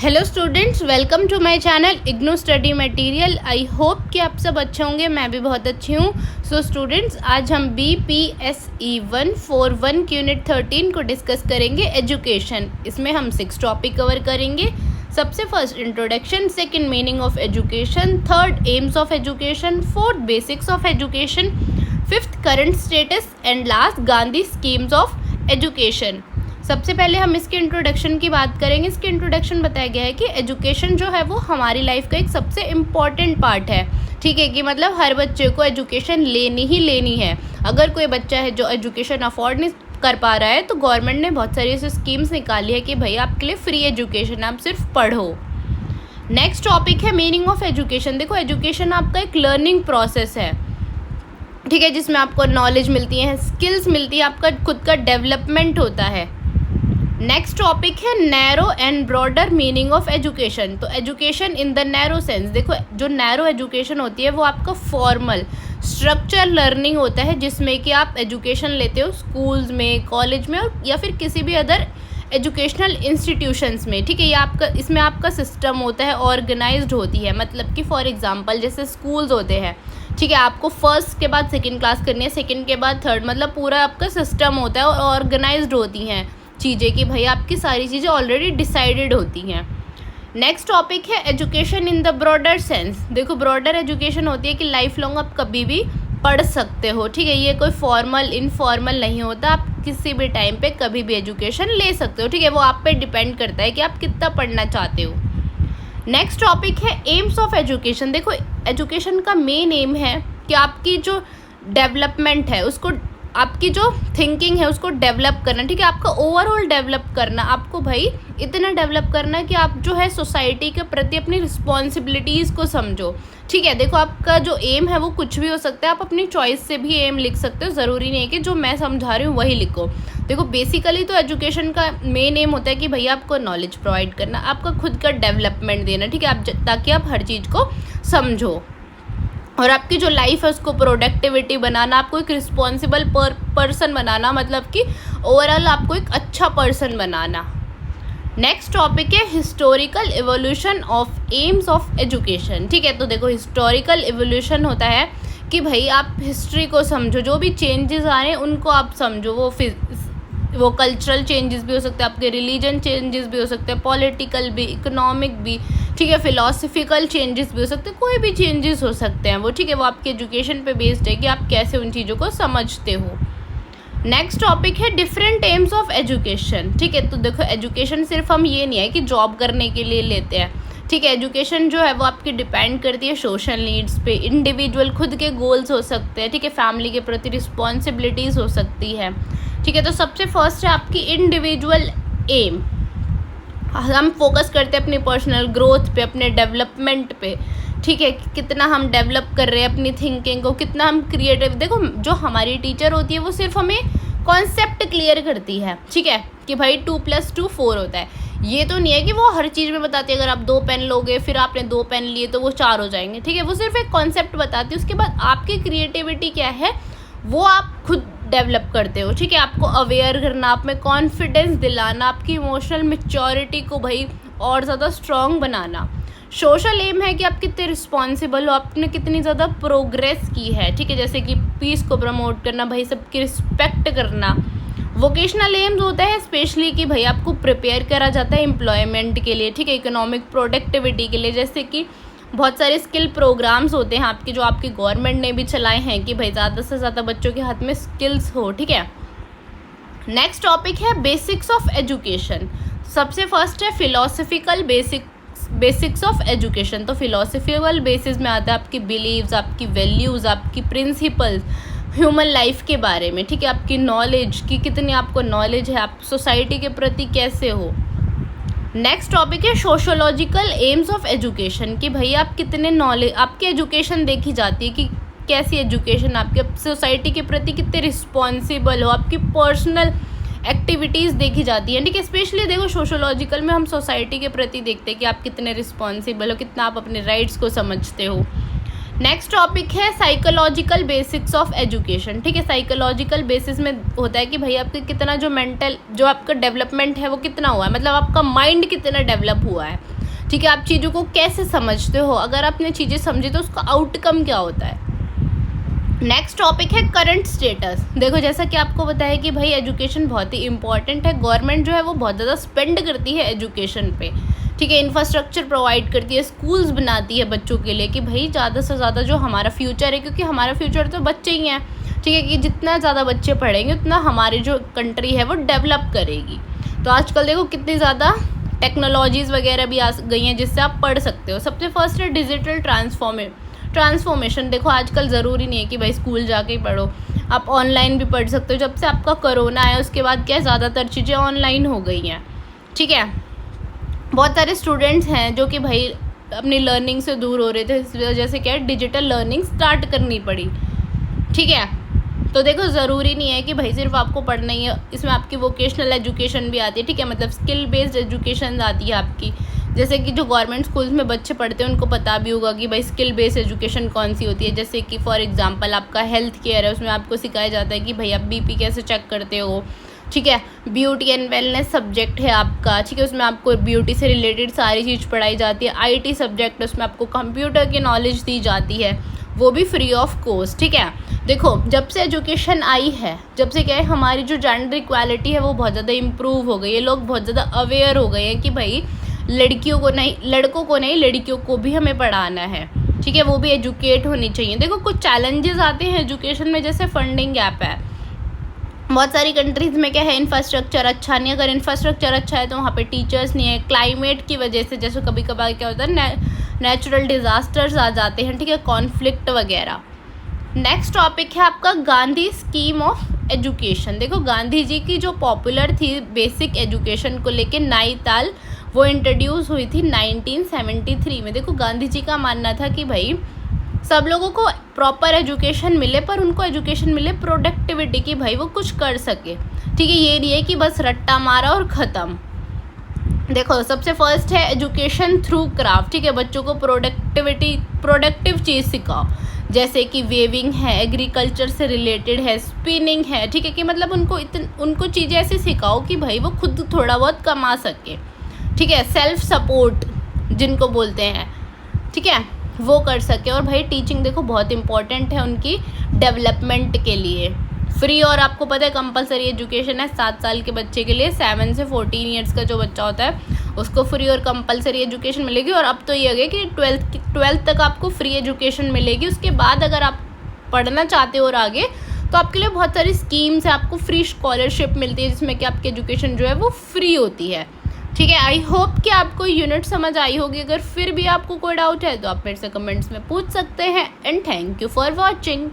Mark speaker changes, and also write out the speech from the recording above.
Speaker 1: Hello students, welcome to my channel IGNOU study material. I hope कि आप सब अच्छे होंगे, मैं भी बहुत अच्छी हूँ। सो स्टूडेंट्स, आज हम BPSE 141 की यूनिट 13 को डिस्कस करेंगे, एजुकेशन। इसमें हम 6 टॉपिक कवर करेंगे। सबसे first introduction, second meaning of education, third AIIMS of education, fourth basics of education, fifth current status and last Gandhi schemes of education. सबसे पहले हम इसके इंट्रोडक्शन की बात करेंगे। इसके इंट्रोडक्शन बताया गया है कि एजुकेशन जो है वो हमारी लाइफ का एक सबसे इम्पॉर्टेंट पार्ट है। ठीक है, कि मतलब हर बच्चे को एजुकेशन लेनी ही लेनी है। अगर कोई बच्चा है जो एजुकेशन अफोर्ड नहीं कर पा रहा है तो गवर्नमेंट ने बहुत सारी ऐसी स्कीम्स निकाली है कि भाई आपके लिए फ्री एजुकेशन, आप सिर्फ पढ़ो। नेक्स्ट टॉपिक है मीनिंग ऑफ एजुकेशन। देखो, एजुकेशन आपका एक लर्निंग प्रोसेस है, ठीक है, जिसमें आपको नॉलेज मिलती है, स्किल्स मिलती है, आपका खुद का डेवलपमेंट होता है। नेक्स्ट टॉपिक है narrow and broader meaning of education. तो education in the narrow sense, देखो जो नैरो एजुकेशन होती है वो आपका फॉर्मल स्ट्रक्चर लर्निंग होता है, जिसमें कि आप एजुकेशन लेते हो स्कूल्स में, कॉलेज में या फिर किसी भी अदर एजुकेशनल इंस्टीट्यूशंस में। ठीक है, ये आपका इसमें आपका सिस्टम होता है, ऑर्गेनाइज्ड होती है। मतलब कि फॉर एग्जांपल जैसे स्कूल्स होते हैं, ठीक है, आपको फर्स्ट के बाद सेकंड क्लास करनी है, सेकंड के बाद थर्ड, मतलब पूरा आपका सिस्टम होता है और ऑर्गेनाइज्ड होती हैं चीज़ें कि भाई आपकी सारी चीज़ें ऑलरेडी डिसाइडेड होती हैं। नेक्स्ट टॉपिक है education in the broader sense. देखो, ब्रॉडर एजुकेशन होती है कि लाइफ लॉन्ग आप कभी भी पढ़ सकते हो। ठीक है, ये कोई फॉर्मल इनफॉर्मल नहीं होता, आप किसी भी टाइम पे कभी भी एजुकेशन ले सकते हो। ठीक है, वो आप पे डिपेंड करता है कि आप कितना पढ़ना चाहते हो। नेक्स्ट टॉपिक है एम्स ऑफ एजुकेशन। देखो, एजुकेशन का मेन एम है कि आपकी जो डेवलपमेंट है उसको, आपकी जो थिंकिंग है उसको डेवलप करना। ठीक है, आपका ओवरऑल डेवलप करना, आपको भाई इतना डेवलप करना कि आप जो है सोसाइटी के प्रति अपनी रिस्पॉन्सिबिलिटीज़ को समझो। ठीक है, देखो आपका जो एम है वो कुछ भी हो सकता है, आप अपनी चॉइस से भी एम लिख सकते हो, ज़रूरी नहीं है कि जो मैं समझा रही हूँ वही लिखो। देखो, बेसिकली तो एजुकेशन का मेन एम होता है कि भैया आपको नॉलेज प्रोवाइड करना, आपका खुद का डेवलपमेंट देना। ठीक है, आप ताकि आप हर चीज़ को समझो और आपकी जो लाइफ है उसको प्रोडक्टिविटी बनाना, आपको एक रिस्पॉन्सिबल पर्सन बनाना, मतलब कि ओवरऑल आपको एक अच्छा पर्सन बनाना। नेक्स्ट टॉपिक है historical evolution of AIIMS of education. ठीक है, तो देखो हिस्टोरिकल इवोल्यूशन होता है कि भाई आप हिस्ट्री को समझो, जो भी चेंजेस आ रहे हैं उनको आप समझो। वो कल्चरल चेंजेस भी हो सकते हैं, आपके रिलीजन चेंजेस भी हो सकते हैं, पॉलिटिकल भी, इकोनॉमिक भी, ठीक है, फिलोसफिकल चेंजेस भी हो सकते हैं, कोई भी चेंजेस हो सकते हैं वो। ठीक है, वो आपके एजुकेशन पे बेस्ड है कि आप कैसे उन चीज़ों को समझते हो। नेक्स्ट टॉपिक है डिफरेंट एम्स ऑफ एजुकेशन। ठीक है, तो देखो एजुकेशन सिर्फ हम ये नहीं है कि जॉब करने के लिए लेते हैं। ठीक है, एजुकेशन जो है वो आपकी डिपेंड करती है सोशल नीड्स पे, इंडिविजुअल खुद के गोल्स हो सकते हैं। ठीक है, फैमिली के प्रति रिस्पॉन्सिबिलिटीज़ हो सकती है। ठीक है, तो सबसे फर्स्ट है आपकी इंडिविजुअल एम। हम फोकस करते हैं अपनी पर्सनल ग्रोथ पे, अपने डेवलपमेंट पे। ठीक है, कितना हम डेवलप कर रहे हैं अपनी थिंकिंग को, कितना हम क्रिएटिव। देखो, जो हमारी टीचर होती है वो सिर्फ हमें कॉन्सेप्ट क्लियर करती है। ठीक है, कि भाई 2 + 2 4 होता है। ये तो नहीं है कि वो हर चीज़ में बताती है अगर आप 2 पेन लोगे फिर आपने 2 पेन लिए तो वो 4 हो जाएंगे। ठीक है, वो सिर्फ एक कॉन्सेप्ट बताती है, उसके बाद आपकी क्रिएटिविटी क्या है वो आप खुद डेवलप करते हो। ठीक है, आपको अवेयर करना, आप में कॉन्फिडेंस दिलाना, आपकी इमोशनल मैच्योरिटी को भाई और ज़्यादा स्ट्रॉन्ग बनाना। सोशल एम है कि आप कितने रिस्पॉन्सिबल हो, आपने कितनी ज़्यादा प्रोग्रेस की है। ठीक है, जैसे कि पीस को प्रमोट करना, भाई सबकी रिस्पेक्ट करना। वोकेशनल एम्स होता है स्पेशली कि भाई आपको प्रिपेयर करा जाता है एम्प्लॉयमेंट के लिए। ठीक है, इकोनॉमिक प्रोडक्टिविटी के लिए, जैसे कि बहुत सारे स्किल प्रोग्राम्स होते हैं आपके, जो आपकी गवर्नमेंट ने भी चलाए हैं कि भाई ज़्यादा से ज़्यादा बच्चों के हाथ में स्किल्स हो। ठीक है, नेक्स्ट टॉपिक है बेसिक्स ऑफ एजुकेशन। सबसे फर्स्ट है फिलोसफिकल बेसिक्स ऑफ एजुकेशन। तो फिलोसफिकल बेसिस में आता है आपकी बिलीव्स, आपकी वैल्यूज़, आपकी प्रिंसिपल्स, ह्यूमन लाइफ के बारे में। ठीक है, आपकी नॉलेज की कितनी आपको नॉलेज है, आप सोसाइटी के प्रति कैसे हो। नेक्स्ट टॉपिक है सोशोलॉजिकल एम्स ऑफ एजुकेशन कि भाई आप कितने नॉलेज, आपकी एजुकेशन देखी जाती है कि कैसी एजुकेशन, आपके सोसाइटी के प्रति कितने रिस्पॉन्सिबल हो, आपकी पर्सनल एक्टिविटीज़ देखी जाती हैं। ठीक है, स्पेशली देखो सोशोलॉजिकल में हम सोसाइटी के प्रति देखते हैं कि आप कितने रिस्पॉन्सिबल हो, कितना आप अपने राइट्स को समझते हो। नेक्स्ट टॉपिक है साइकोलॉजिकल बेसिक्स ऑफ एजुकेशन। ठीक है, साइकोलॉजिकल बेसिस में होता है कि भाई आपका कितना जो मेंटल जो आपका डेवलपमेंट है वो कितना हुआ है, मतलब आपका माइंड कितना डेवलप हुआ है। ठीक है, आप चीज़ों को कैसे समझते हो, अगर आपने चीज़ें समझी तो उसका आउटकम क्या होता है। नेक्स्ट टॉपिक है करंट स्टेटस। देखो जैसा कि आपको पता है कि भाई एजुकेशन बहुत ही इंपॉर्टेंट है, गवर्नमेंट जो है वो बहुत ज़्यादा स्पेंड करती है एजुकेशन पे। ठीक है, इंफ्रास्ट्रक्चर प्रोवाइड करती है, स्कूल्स बनाती है बच्चों के लिए कि भाई ज़्यादा से ज़्यादा जो हमारा फ्यूचर है, क्योंकि हमारा फ्यूचर तो बच्चे ही हैं। ठीक है, कि जितना ज़्यादा बच्चे पढ़ेंगे उतना हमारी जो कंट्री है वो डेवलप करेगी। तो आजकल देखो कितनी ज़्यादा टेक्नोलॉजीज़ वगैरह भी आ गई हैं जिससे आप पढ़ सकते हो। सबसे फर्स्ट है डिजिटल ट्रांसफॉर्मेशन। देखो आजकल ज़रूरी नहीं है कि भाई स्कूल जाके ही पढ़ो, आप ऑनलाइन भी पढ़ सकते हो। जब से आपका कोरोना है उसके बाद क्या ज़्यादातर चीज़ें ऑनलाइन हो गई हैं। ठीक है, बहुत सारे स्टूडेंट्स हैं जो कि भाई अपनी लर्निंग से दूर हो रहे थे, इस वजह से क्या है डिजिटल लर्निंग स्टार्ट करनी पड़ी। ठीक है, तो देखो ज़रूरी नहीं है कि भाई सिर्फ आपको पढ़ना ही है, इसमें आपकी वोकेशनल एजुकेशन भी आती है। ठीक है, मतलब स्किल बेस्ड एजुकेशन आती है आपकी, जैसे कि जो गवर्नमेंट स्कूल्स में बच्चे पढ़ते हैं उनको पता भी होगा कि भाई स्किल बेस्ड एजुकेशन कौन सी होती है। जैसे कि फॉर एग्जांपल आपका हेल्थ केयर है, उसमें आपको सिखाया जाता है कि भाई आप बीपी कैसे चेक करते हो। ठीक है, ब्यूटी एंड वेलनेस सब्जेक्ट है आपका। ठीक है, उसमें आपको ब्यूटी से रिलेटेड सारी चीज़ पढ़ाई जाती है। आईटी सब्जेक्ट है, उसमें आपको कंप्यूटर की नॉलेज दी जाती है, वो भी फ्री ऑफ कॉस्ट। ठीक है, देखो जब से एजुकेशन आई है, जब से क्या है हमारी जो जेंडर इक्वालिटी है वो बहुत ज़्यादा इम्प्रूव हो गई है। लोग बहुत ज़्यादा अवेयर हो गए हैं कि भाई लड़कियों को नहीं, लड़कों को नहीं, लड़कियों को भी हमें पढ़ाना है। ठीक है, वो भी एजुकेट होनी चाहिए। देखो कुछ चैलेंजेस आते हैं एजुकेशन में, जैसे फंडिंग गैप है। बहुत सारी कंट्रीज़ में क्या है इंफ्रास्ट्रक्चर अच्छा नहीं, अगर इंफ्रास्ट्रक्चर अच्छा है तो वहाँ पे टीचर्स नहीं है। क्लाइमेट की वजह से जैसे कभी कभार क्या होता है नेचुरल डिज़ास्टर्स आ जाते हैं। ठीक है, कॉन्फ्लिक्ट वगैरह। नेक्स्ट टॉपिक है आपका गांधी स्कीम ऑफ एजुकेशन। देखो गांधी जी की जो पॉपुलर थी बेसिक एजुकेशन को लेके नई ताल, वो इंट्रोड्यूस हुई थी 1973 में। देखो गांधी जी का मानना था कि भाई सब लोगों को प्रॉपर एजुकेशन मिले, पर उनको एजुकेशन मिले प्रोडक्टिविटी की, भाई वो कुछ कर सके। ठीक है, ये नहीं है कि बस रट्टा मारा और ख़त्म। देखो सबसे फर्स्ट है एजुकेशन थ्रू क्राफ्ट। ठीक है, बच्चों को प्रोडक्टिव चीज़ सिखाओ, जैसे कि वेविंग है, एग्रीकल्चर से रिलेटेड है, स्पिनिंग है। ठीक है, कि मतलब उनको चीज़ें ऐसे सिखाओ कि भाई वो खुद थोड़ा बहुत कमा सके। ठीक है, सेल्फ सपोर्ट जिनको बोलते हैं, ठीक है, वो कर सके। और भाई टीचिंग देखो बहुत इंपॉर्टेंट है उनकी डेवलपमेंट के लिए। फ्री और आपको पता है कंपलसरी एजुकेशन है 7 साल के बच्चे के लिए, 7 से 14 ईयर्स का जो बच्चा होता है उसको फ्री और कंपलसरी एजुकेशन मिलेगी। और अब तो ये हो गया कि 12th तक आपको फ्री एजुकेशन मिलेगी। उसके बाद अगर आप पढ़ना चाहते हो और आगे, तो आपके लिए बहुत सारी स्कीम्स है, आपको फ्री स्कॉलरशिप मिलती है जिसमें कि आपकी एजुकेशन जो है वो फ्री होती है। ठीक है, आई होप कि आपको यूनिट समझ आई होगी। अगर फिर भी आपको कोई डाउट है तो आप मेरे से कमेंट्स में पूछ सकते हैं। And thank you for watching.